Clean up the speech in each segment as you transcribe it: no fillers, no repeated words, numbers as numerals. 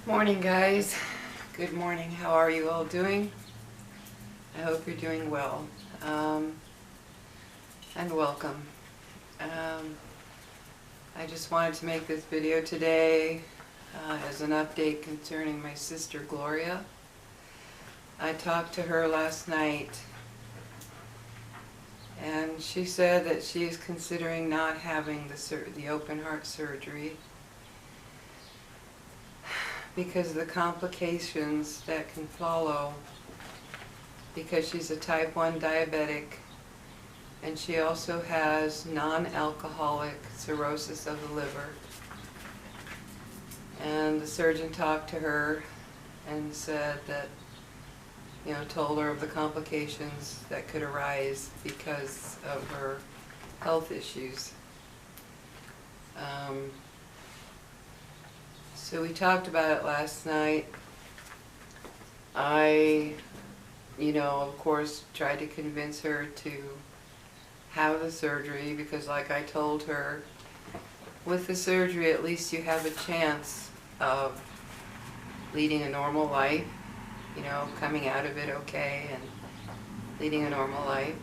Morning, guys. Good morning. How are you all doing? I hope you're doing well. And welcome. I just wanted to make this video today as an update concerning my sister Gloria. I talked to her last night, and she said that she is considering not having the open heart surgery because of the complications that can follow, because she's a type 1 diabetic and she also has non-alcoholic cirrhosis of the liver. And the surgeon talked to her and said that, told her of the complications that could arise because of her health issues. So we talked about it last night. I, of course, tried to convince her to have the surgery because, like I told her, with the surgery at least you have a chance of leading a normal life, coming out of it okay and leading a normal life.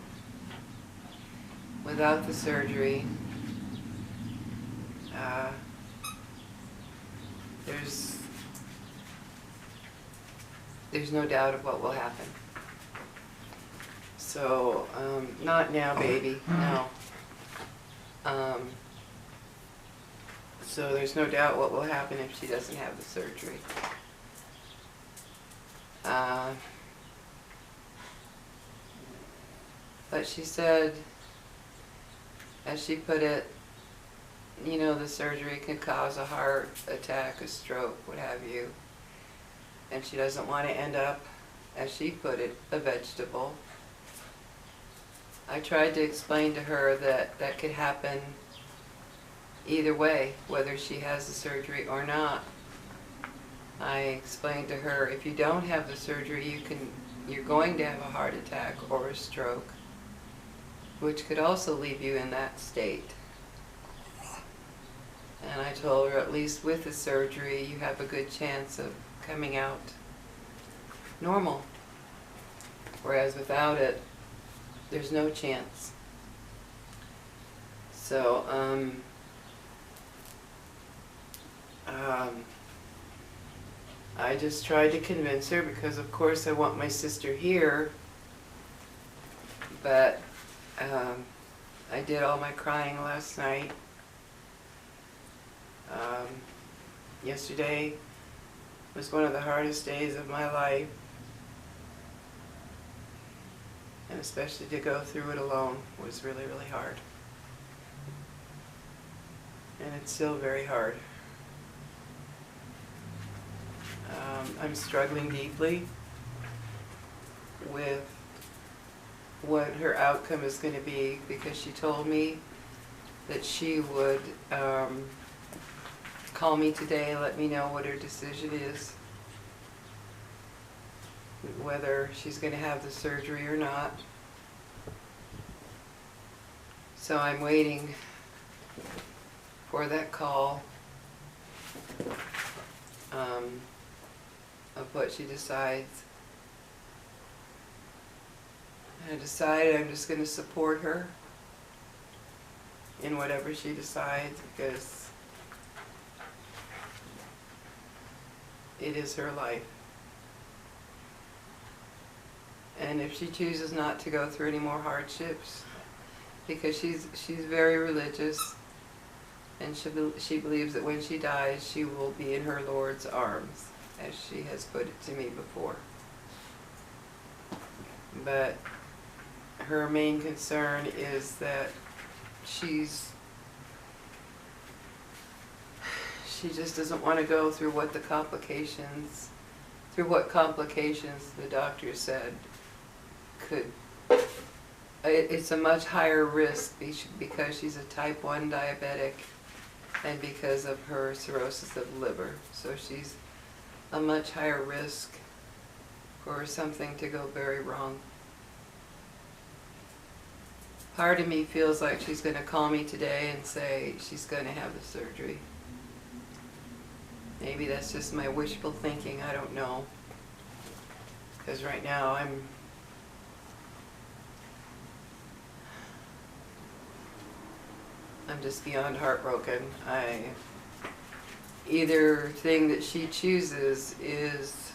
Without the surgery, there's no doubt of what will happen. So, not now, baby, no. So there's no doubt what will happen if she doesn't have the surgery. But she said, as she put it, the surgery can cause a heart attack, a stroke, what have you. And she doesn't want to end up, as she put it, a vegetable. I tried to explain to her that that could happen either way, whether she has the surgery or not. I explained to her, if you don't have the surgery, you're going to have a heart attack or a stroke, which could also leave you in that state. And I told her, at least with the surgery, you have a good chance of coming out normal. Whereas without it, there's no chance. So, I just tried to convince her because, of course, I want my sister here. But I did all my crying last night. Yesterday was one of the hardest days of my life, and especially to go through it alone was really, really hard. And it's still very hard. I'm struggling deeply with what her outcome is going to be, because she told me that she would call me today and let me know what her decision is, whether she's going to have the surgery or not. So I'm waiting for that call of what she decides. I decided I'm just going to support her in whatever she decides, because it is her life. And if she chooses not to go through any more hardships, because she's very religious, and she believes that when she dies she will be in her Lord's arms, as she has put it to me before. But her main concern is that she just doesn't want to go through what complications the doctor said could. It's a much higher risk because she's a type 1 diabetic and because of her cirrhosis of the liver. So she's a much higher risk for something to go very wrong. Part of me feels like she's going to call me today and say she's going to have the surgery. Maybe that's just my wishful thinking, I don't know. Because right now I'm just beyond heartbroken. Either thing that she chooses is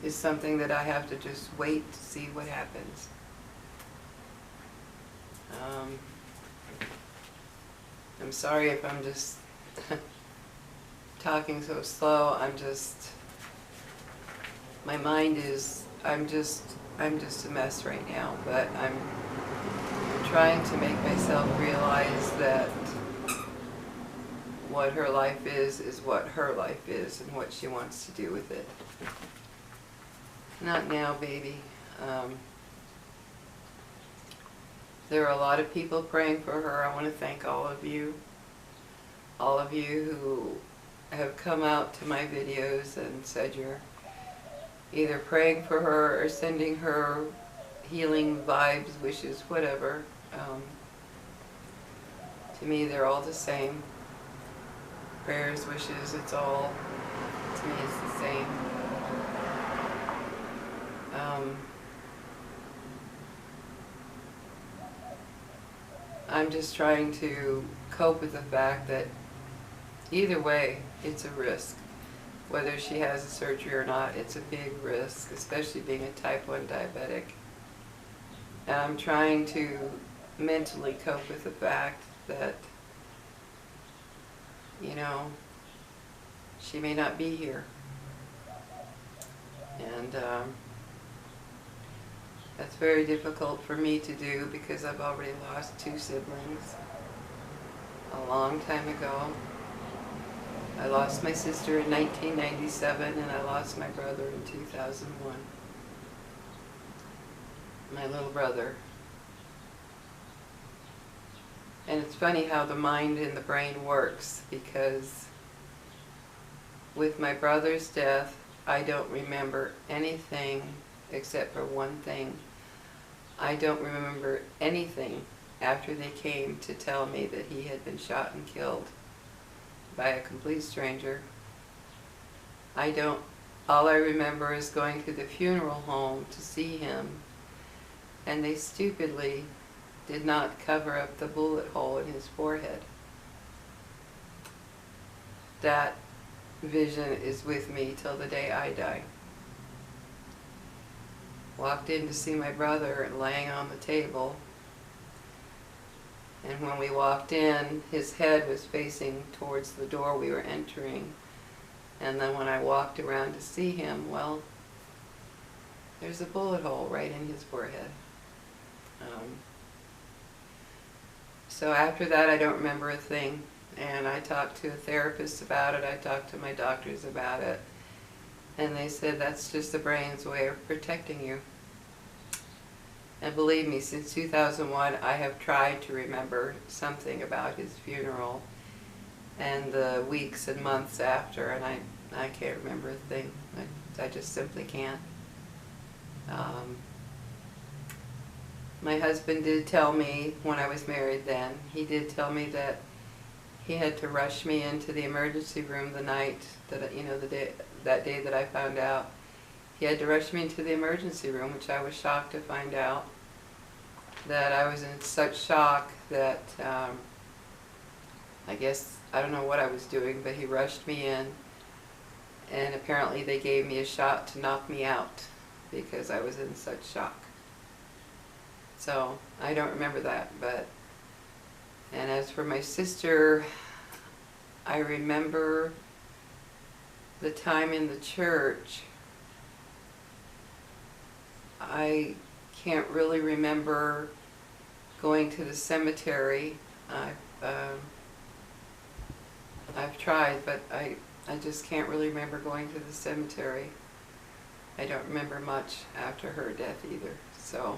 something that I have to just wait to see what happens. I'm sorry if I'm just talking so slow. My mind is, I'm just a mess right now, but I'm trying to make myself realize that what her life is what her life is and what she wants to do with it. Not now, baby. There are a lot of people praying for her. I want to thank all of you who have come out to my videos and said you're either praying for her or sending her healing vibes, wishes, whatever. To me, they're all the same. Prayers, wishes, it's all, to me, it's the same. I'm just trying to cope with the fact that either way, it's a risk. Whether she has the surgery or not, it's a big risk, especially being a type 1 diabetic. And I'm trying to mentally cope with the fact that, you know, she may not be here. And that's very difficult for me to do because I've already lost 2 siblings a long time ago. I lost my sister in 1997 and I lost my brother in 2001. My little brother. And it's funny how the mind and the brain works, because with my brother's death, I don't remember anything except for one thing. I don't remember anything after they came to tell me that he had been shot and killed by a complete stranger. All I remember is going to the funeral home to see him, and they stupidly did not cover up the bullet hole in his forehead. That vision is with me till the day I die. Walked in to see my brother laying on the table, and when we walked in, his head was facing towards the door we were entering. And then when I walked around to see him, well, there's a bullet hole right in his forehead. So after that, I don't remember a thing. And I talked to a therapist about it. I talked to my doctors about it. And they said that's just the brain's way of protecting you. And believe me, since 2001, I have tried to remember something about his funeral and the weeks and months after, and I can't remember a thing. I just simply can't. My husband did tell me when I was married then, he did tell me that he had to rush me into the emergency room the night that, that day that I found out. He had to rush me into the emergency room, which I was shocked to find out. That I was in such shock that, I guess, I don't know what I was doing, but he rushed me in, and apparently they gave me a shot to knock me out because I was in such shock. So, I don't remember that, and as for my sister, I remember the time in the church. I can't really remember going to the cemetery. I've tried, but I just can't really remember going to the cemetery. I don't remember much after her death either. So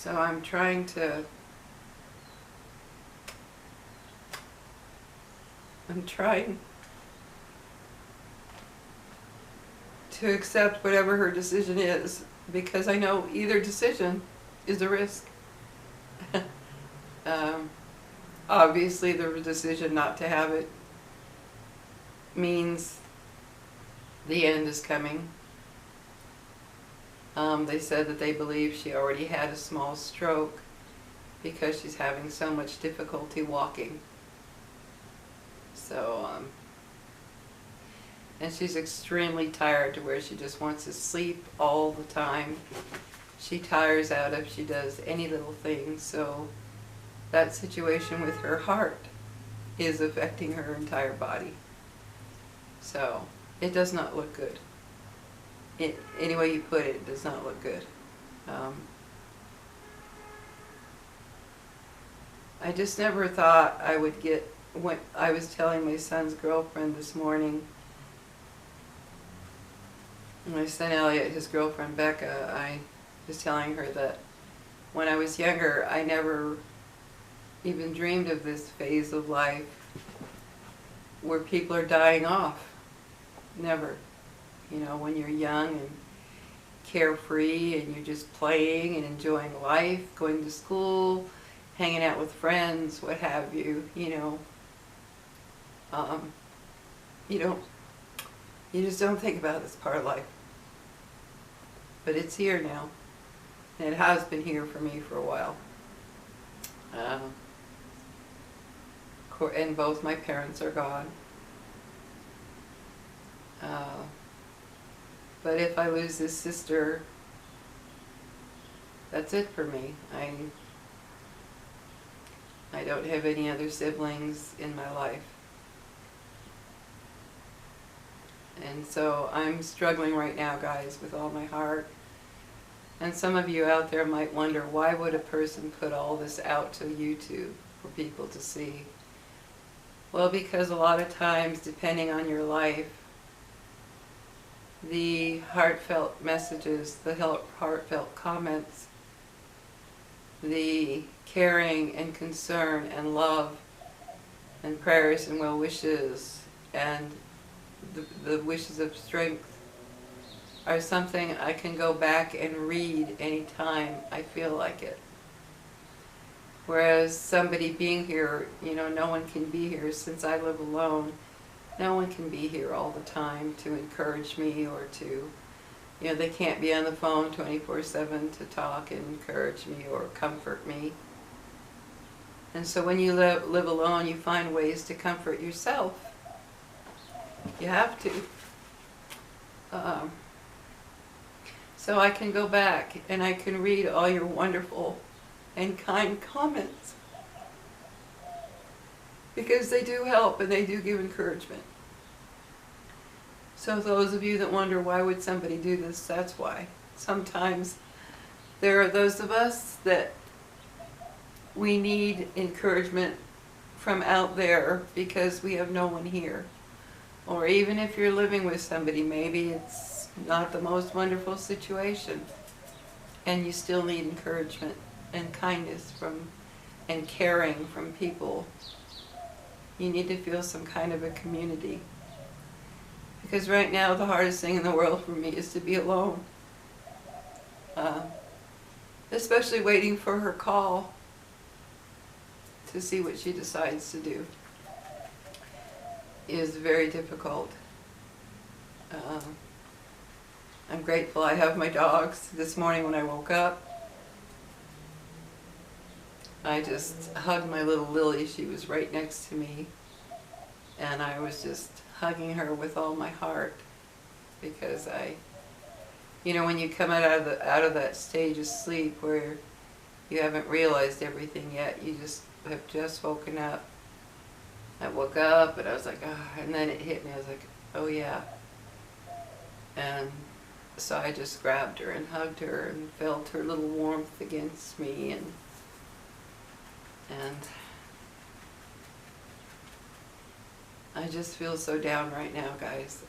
I'm trying to accept whatever her decision is, because I know either decision is a risk. obviously the decision not to have it means the end is coming. They said that they believe she already had a small stroke because she's having so much difficulty walking. So, and she's extremely tired to where she just wants to sleep all the time. She tires out if she does any little thing. So that situation with her heart is affecting her entire body. So it does not look good. Any way you put it, it does not look good. I just never thought I would get, when I was telling my son's girlfriend this morning, my son Elliot, his girlfriend Becca, I was telling her that when I was younger, I never even dreamed of this phase of life where people are dying off. Never. You know, when you're young and carefree and you're just playing and enjoying life, going to school, hanging out with friends, what have you, you know. You just don't think about this part of life. But it's here now. And it has been here for me for a while. And both my parents are gone. But if I lose this sister, that's it for me. I don't have any other siblings in my life. And so I'm struggling right now, guys, with all my heart. And some of you out there might wonder, why would a person put all this out to YouTube for people to see? Well, because a lot of times, depending on your life, the heartfelt messages, the heartfelt comments, the caring and concern and love and prayers and well wishes and the wishes of strength are something I can go back and read anytime I feel like it. Whereas somebody being here, you know, no one can be here since I live alone. No one can be here all the time to encourage me or to, you know, they can't be on the phone 24/7 to talk and encourage me or comfort me. And so when you live alone, you find ways to comfort yourself. You have to. So I can go back and I can read all your wonderful and kind comments, because they do help and they do give encouragement. So those of you that wonder, why would somebody do this, that's why. Sometimes there are those of us that we need encouragement from out there because we have no one here. Or even if you're living with somebody, maybe it's not the most wonderful situation and you still need encouragement and kindness from and caring from people. You need to feel some kind of a community. Because right now the hardest thing in the world for me is to be alone. Especially waiting for her call to see what she decides to do is very difficult. I'm grateful I have my dogs. This morning when I woke up, I just hugged my little Lily. She was right next to me. And I was just hugging her with all my heart. Because you know, when you come out of that stage of sleep where you haven't realized everything yet, you just have just woken up. I woke up and I was like, oh, and then it hit me. I was like, oh yeah. And so I just grabbed her and hugged her and felt her little warmth against me, and I just feel so down right now, guys.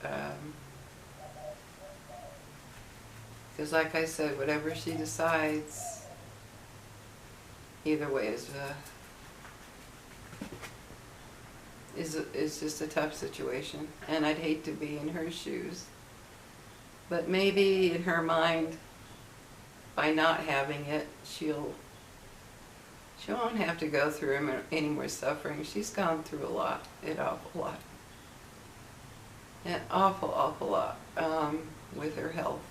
Because like I said, whatever she decides, either way is just a tough situation, and I'd hate to be in her shoes. But maybe in her mind, by not having it, she'll She won't have to go through any more suffering. She's gone through a lot, an awful lot. An awful, awful lot with her health.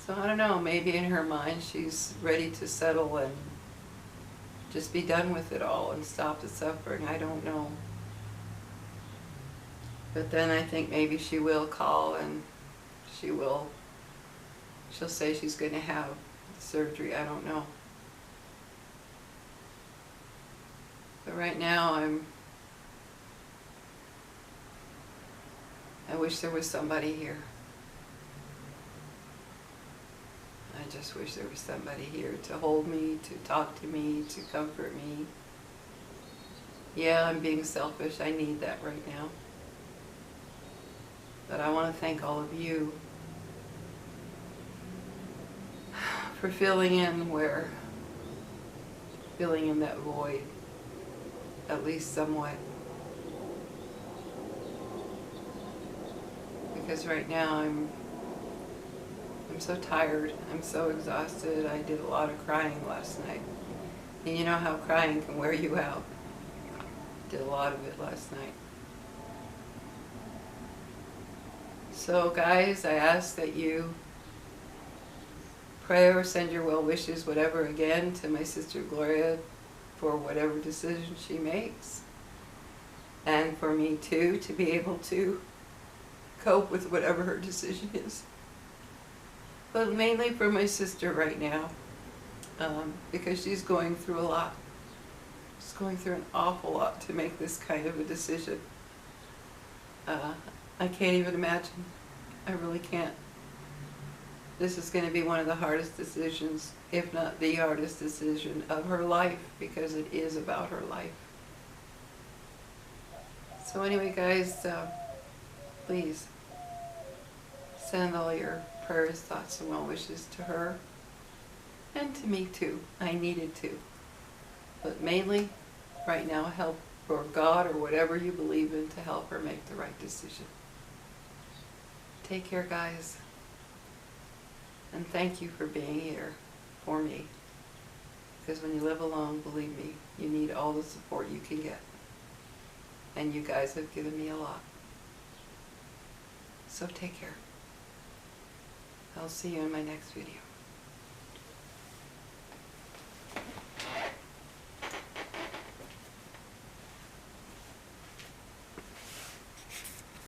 So I don't know, maybe in her mind she's ready to settle and just be done with it all and stop the suffering. I don't know. But then I think maybe she will call and she'll say she's going to have surgery. I don't know. But right now I wish there was somebody here. I just wish there was somebody here to hold me, to talk to me, to comfort me. Yeah, I'm being selfish. I need that right now. But I want to thank all of you for filling in that void, at least somewhat. Because right now I'm so tired, I'm so exhausted. I did a lot of crying last night. And you know how crying can wear you out. Did a lot of it last night. So guys, I ask that you pray or send your well wishes, whatever, again to my sister Gloria for whatever decision she makes. And for me too, to be able to cope with whatever her decision is. But mainly for my sister right now, because she's going through a lot. She's going through an awful lot to make this kind of a decision. I can't even imagine. I really can't. This is going to be one of the hardest decisions, if not the hardest decision of her life, because it is about her life. So anyway, guys, please send all your prayers, thoughts, and well wishes to her, and to me too. I needed to. But mainly, right now, help, or God, or whatever you believe in, to help her make the right decision. Take care, guys. And thank you for being here for me. Because when you live alone, believe me, you need all the support you can get. And you guys have given me a lot. So take care. I'll see you in my next video.